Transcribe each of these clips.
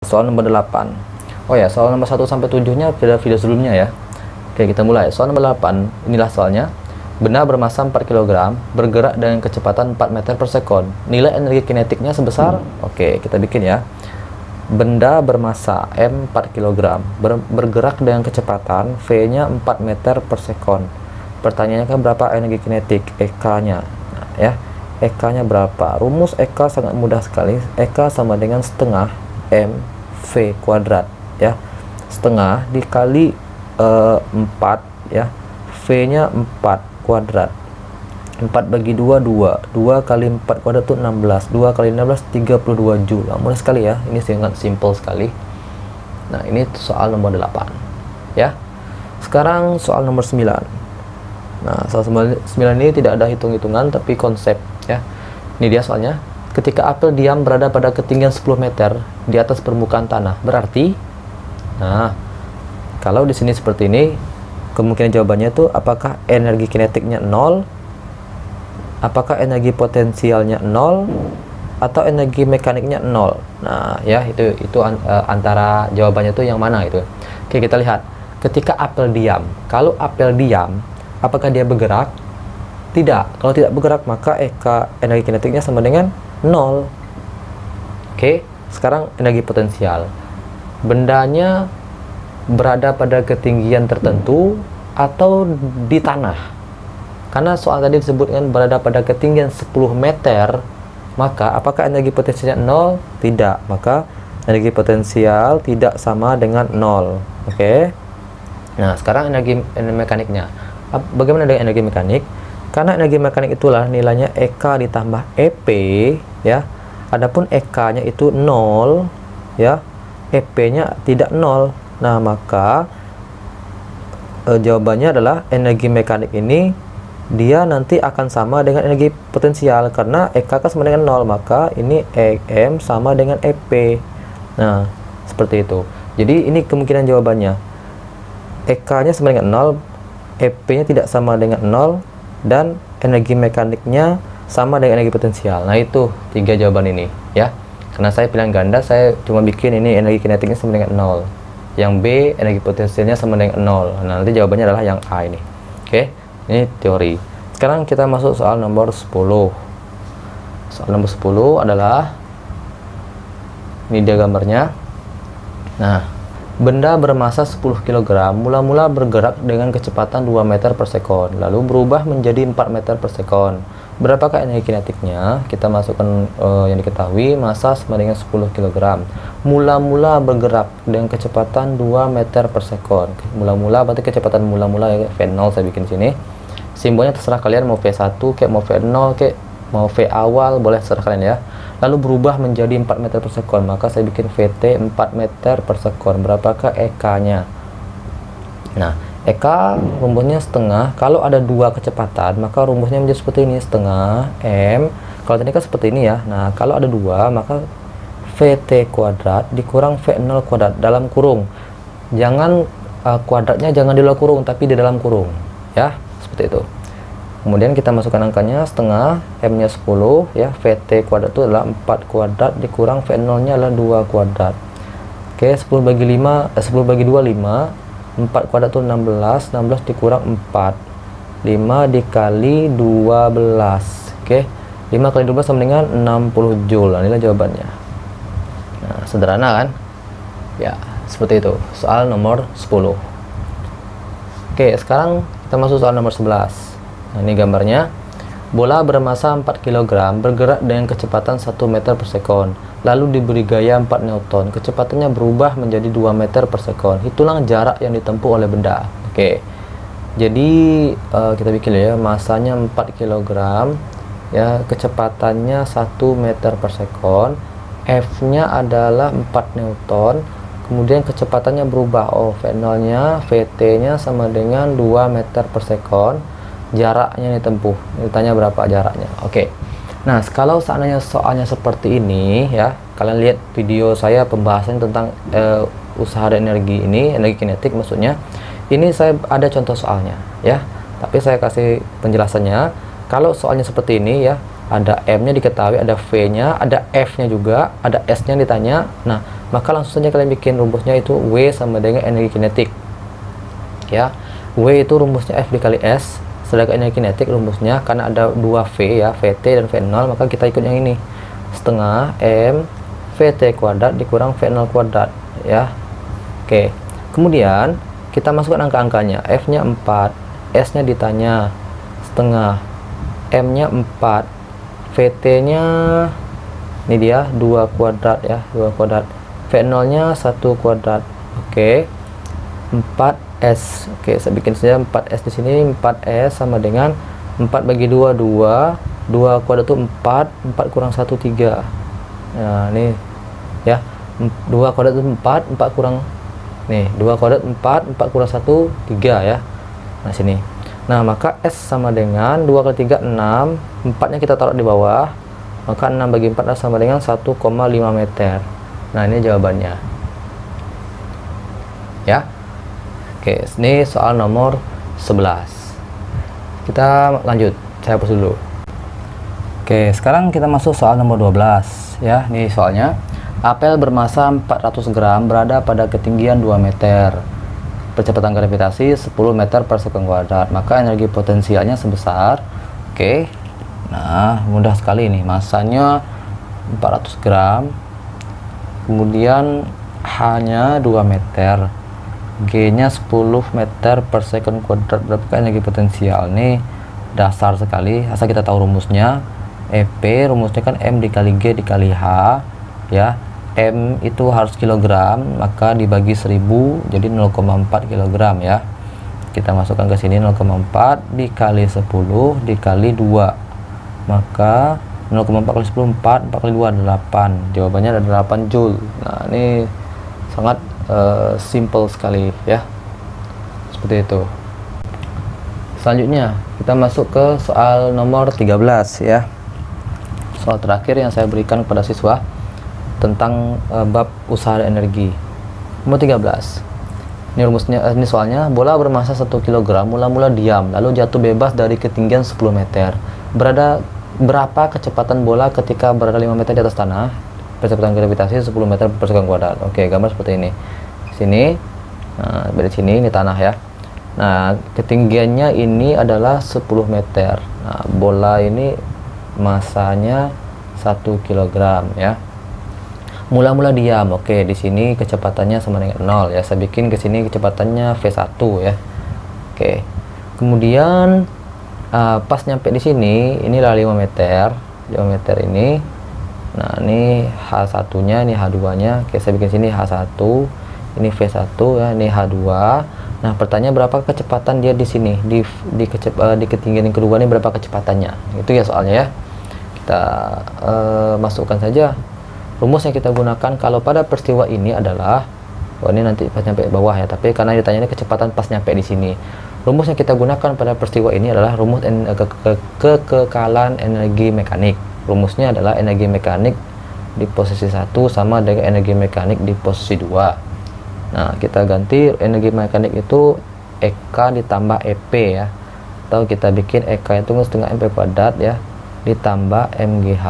Soal nomor 8. Oh ya, soal nomor 1 sampai 7-nya pada video sebelumnya ya. Oke, kita mulai. Soal nomor 8, inilah soalnya. Benda bermassa 4 kg bergerak dengan kecepatan 4 meter per sekon. Nilai energi kinetiknya sebesar, oke, kita bikin ya. Benda bermassa M 4 kg bergerak dengan kecepatan V-nya 4 meter per sekon. Pertanyaannya kan berapa energi kinetik EK-nya? Nah, ya. EK-nya berapa? Rumus EK sangat mudah sekali. EK sama dengan setengah mv kuadrat ya. Setengah dikali 4 ya. V-nya 4 kuadrat. 4 bagi 2 2. 2 kali 4 kuadrat itu 16. 2 kali 16 32 Joule. Mudah sekali ya. Ini sangat simple sekali. Nah, ini soal nomor 8 ya. Sekarang soal nomor 9. Nah, soal 9 ini tidak ada hitung-hitungan tapi konsep ya. Ini dia soalnya. Ketika apel diam berada pada ketinggian 10 meter di atas permukaan tanah, berarti nah, kalau di sini seperti ini, kemungkinan jawabannya itu apakah energi kinetiknya 0, apakah energi potensialnya 0, atau energi mekaniknya 0. Nah, ya itu antara jawabannya itu yang mana itu. Oke, kita lihat. Ketika apel diam, kalau apel diam, apakah dia bergerak? Tidak. Kalau tidak bergerak, maka energi kinetiknya sama dengan 0. Oke, sekarang energi potensial. Bendanya berada pada ketinggian tertentu atau di tanah. Karena soal tadi disebutkan berada pada ketinggian 10 meter, maka apakah energi potensialnya 0? Tidak. Maka energi potensial tidak sama dengan 0. Oke. Nah, sekarang energi mekaniknya. Bagaimana dengan energi mekanik? Karena energi mekanik itulah nilainya EK ditambah EP ya. Adapun EK-nya itu 0 ya. EP-nya tidak 0. Nah, maka jawabannya adalah energi mekanik ini dia nanti akan sama dengan energi potensial karena EK kan sama dengan 0, maka ini EM sama dengan EP. Nah, seperti itu. Jadi ini kemungkinan jawabannya. EK-nya sama dengan 0, EP-nya tidak sama dengan 0, dan energi mekaniknya sama dengan energi potensial. Nah, itu 3 jawaban ini ya. Karena saya pilihan ganda, saya cuma bikin ini energi kinetiknya sama dengan 0. Yang B, energi potensialnya sama dengan 0. Nah, nanti jawabannya adalah yang A ini. Oke, ini teori. Sekarang kita masuk soal nomor 10. Soal nomor 10 adalah ini dia gambarnya. Nah, benda bermassa 10 kg mula-mula bergerak dengan kecepatan 2 meter per sekon, lalu berubah menjadi 4 meter per sekon. Berapakah energi kinetiknya? Kita masukkan yang diketahui, massa sama dengan 10 kg. Mula-mula bergerak dengan kecepatan 2 meter per sekon. Mula-mula berarti kecepatan mula-mula ya, V0 saya bikin sini. Simbolnya terserah kalian, mau V1 kayak mau V0 kayak mau V awal, boleh terserah kalian ya. Lalu berubah menjadi 4 meter per sekon, maka saya bikin VT 4 meter per sekon. Berapakah EK-nya? Nah, EK rumusnya setengah. Kalau ada 2 kecepatan, maka rumusnya menjadi seperti ini, setengah M. Kalau tadi kan seperti ini ya. Nah, kalau ada 2, maka VT kuadrat dikurang V0 kuadrat dalam kurung. Jangan kuadratnya jangan di luar kurung, tapi di dalam kurung ya, seperti itu. Kemudian kita masukkan angkanya setengah, M-nya 10 ya, VT kuadrat itu adalah 4 kuadrat dikurang V0-nya adalah 2 kuadrat. Oke, 10 bagi 5, 10 bagi 2 5, 4 kuadrat itu 16, 16 dikurang 4. 5 dikali 12. Oke, 5 kali 12 sama dengan 60 Joule. Nah, inilah jawabannya. Nah, sederhana kan? Ya, seperti itu. Soal nomor 10. Oke, sekarang kita masuk soal nomor 11. Nah, ini gambarnya. Bola bermassa 4 kg bergerak dengan kecepatan 1 meter per sekon, lalu diberi gaya 4 Newton. Kecepatannya berubah menjadi 2 meter per sekon. Hitunglah jarak yang ditempuh oleh benda. Oke. Jadi kita bikin ya, massanya 4 kg ya, kecepatannya 1 meter per sekon. F-nya adalah 4 Newton. Kemudian kecepatannya berubah. Oh, V0-nya, VT-nya sama dengan 2 meter per sekon. Jaraknya ditempuh, ditanya berapa jaraknya. Oke. Nah, kalau seandainya soalnya seperti ini ya, kalian lihat video saya pembahasan tentang usaha dan energi ini, energi kinetik maksudnya. Ini saya ada contoh soalnya ya, tapi saya kasih penjelasannya. Kalau soalnya seperti ini ya, ada M-nya diketahui, ada V-nya, ada F-nya juga, ada S-nya ditanya. Nah, maka langsung saja kalian bikin rumusnya itu W sama dengan energi kinetik. Ya, W itu rumusnya F dikali S, sedangkan energi kinetik rumusnya karena ada 2 V ya, VT dan V0, maka kita ikut yang ini. Setengah M VT kuadrat dikurang V0 kuadrat ya. Oke. Kemudian kita masukkan angka-angkanya. F-nya 4, S-nya ditanya setengah, M-nya 4, VT-nya ini dia 2 kuadrat ya, 2 kuadrat. V0-nya 1 kuadrat. Oke. 4S. Oke, saya bikin saja 4S di sini. 4S sama dengan 4 bagi 2 2. 2 kuadrat itu 4, 4 kurang 1 3. Nah, ini ya. 2 kuadrat itu 4, 4 kurang nih, 2 kuadrat 4, 4 kurang 1 3 ya. Nah, sini. Nah, maka S sama dengan 2 kali 3 6, 4-nya kita taruh di bawah. Maka 6 bagi 4 sama dengan 1,5 meter. Nah, ini jawabannya. Ya. Oke, ini soal nomor 11. Kita lanjut. Saya hapus dulu. Oke, sekarang kita masuk soal nomor 12 ya. Ini soalnya. Apel bermasa 400 gram berada pada ketinggian 2 meter. Percepatan gravitasi 10 meter per sekon kuadrat. Maka energi potensialnya sebesar, oke. Nah, mudah sekali nih. Masanya 400 gram. Kemudian H-nya 2 meter. G-nya 10 meter per sekon kuadrat. Berapa energi potensial? Nih dasar sekali. Asal kita tahu rumusnya. EP rumusnya kan M dikali G dikali H ya. M itu harus kilogram, maka dibagi 1000 jadi 0,4 kilogram ya. Kita masukkan ke sini 0,4 dikali 10 dikali 2. Maka 0,4 kali 10 4, 4 kali 2 8. Jawabannya ada 8 Joule. Nah, ini sangat simple sekali ya. Seperti itu. Selanjutnya kita masuk ke soal nomor 13 ya. Soal terakhir yang saya berikan kepada siswa tentang bab usaha energi. Nomor 13. Ini rumusnya, ini soalnya. Bola bermasa 1 kg mula-mula diam lalu jatuh bebas dari ketinggian 10 meter. Berapa kecepatan bola ketika berada 5 meter di atas tanah? Percepatan gravitasi 10 meter per sekon kuadrat. Oke, gambar seperti ini. Sini. Nah, dari sini ini tanah ya. Nah, ketinggiannya ini adalah 10 meter. Nah, bola ini masanya 1 kg ya. Mula-mula diam. Oke, di sini kecepatannya sama dengan 0 ya. Saya bikin ke sini kecepatannya V1 ya. Oke. Kemudian pas nyampe di sini inilah 5 meter. 5 meter ini. Nah, ini H1-nya, ini H2-nya. Oke, saya bikin sini H1, ini V1 ya, ini H2. Nah, pertanyaan berapa kecepatan dia di sini? Di ketinggian yang kedua ini berapa kecepatannya? Itu ya soalnya ya. Kita masukkan saja. Rumus yang kita gunakan kalau pada peristiwa ini adalah, ini nanti pas nyampe bawah ya, tapi karena ditanya ini kecepatan pas nyampe di sini. Rumus yang kita gunakan pada peristiwa ini adalah rumus kekekalan energi mekanik. Rumusnya adalah energi mekanik di posisi 1 sama dengan energi mekanik di posisi 2. Nah, kita ganti energi mekanik itu EK ditambah EP ya. Atau kita bikin EK itu setengah MP kuadrat ya, ditambah MGH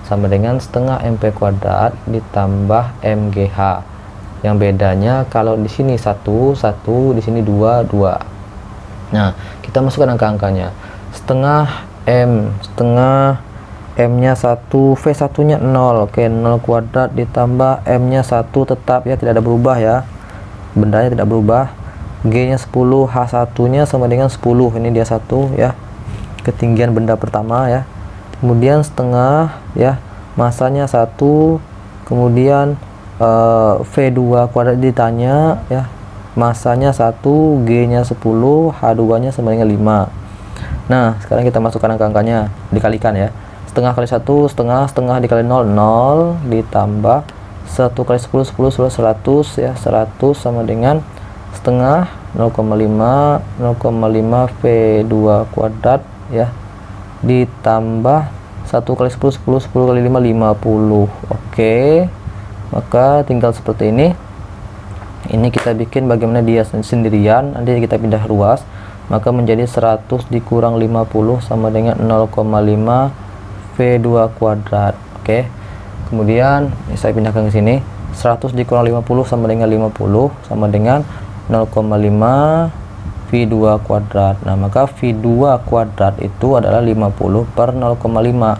sama dengan setengah MP kuadrat ditambah MGH. Yang bedanya kalau di sini 1 di sini 2 2. Nah, kita masukkan angka-angkanya. Setengah M-nya 1, V1-nya 0. Oke, 0 kuadrat ditambah M-nya 1 tetap ya, tidak ada berubah ya. Bendanya tidak berubah. G-nya 10, H1-nya sama dengan 10. Ini dia 1 ya. Ketinggian benda pertama ya. Kemudian setengah ya, masanya 1, kemudian V2 kuadrat ditanya ya, masanya 1, G-nya 10, H2-nya sama dengan 5. Nah, sekarang kita masukkan angka-angkanya, dikalikan ya. Setengah kali 1, setengah dikali 0 0 ditambah 1 kali 10 10 100 ya, 100 sama dengan setengah 0,5 V2 kuadrat ya, ditambah 1 kali 10 10 10 kali 5 50. Oke, maka tinggal seperti ini. Ini kita bikin bagaimana dia sendirian, nanti kita pindah ruas. maka menjadi 100 dikurang 50 sama dengan 0,5 V2 kuadrat. Oke. Kemudian saya pindahkan ke sini. 100 dikurang 50 sama dengan 50 sama dengan 0,5 V2 kuadrat. Nah, maka V2 kuadrat itu adalah 50 per 0,5.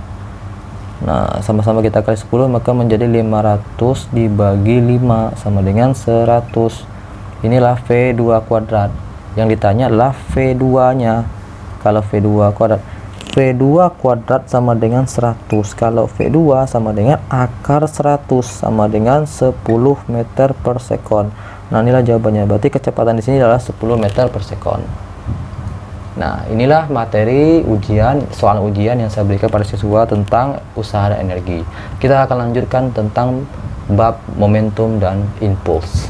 Nah, sama-sama kita kali 10, maka menjadi 500 dibagi 5 sama dengan 100. Inilah V2 kuadrat. Yang ditanya adalah V2-nya. Kalau V2 kuadrat, V2 kuadrat sama dengan 100. Kalau V2 sama dengan akar 100 sama dengan 10 meter per sekon. Nah, inilah jawabannya. Berarti kecepatan di sini adalah 10 meter per sekon. Nah, inilah materi ujian, soal ujian yang saya berikan pada siswa tentang usaha dan energi. Kita akan lanjutkan tentang bab momentum dan impuls.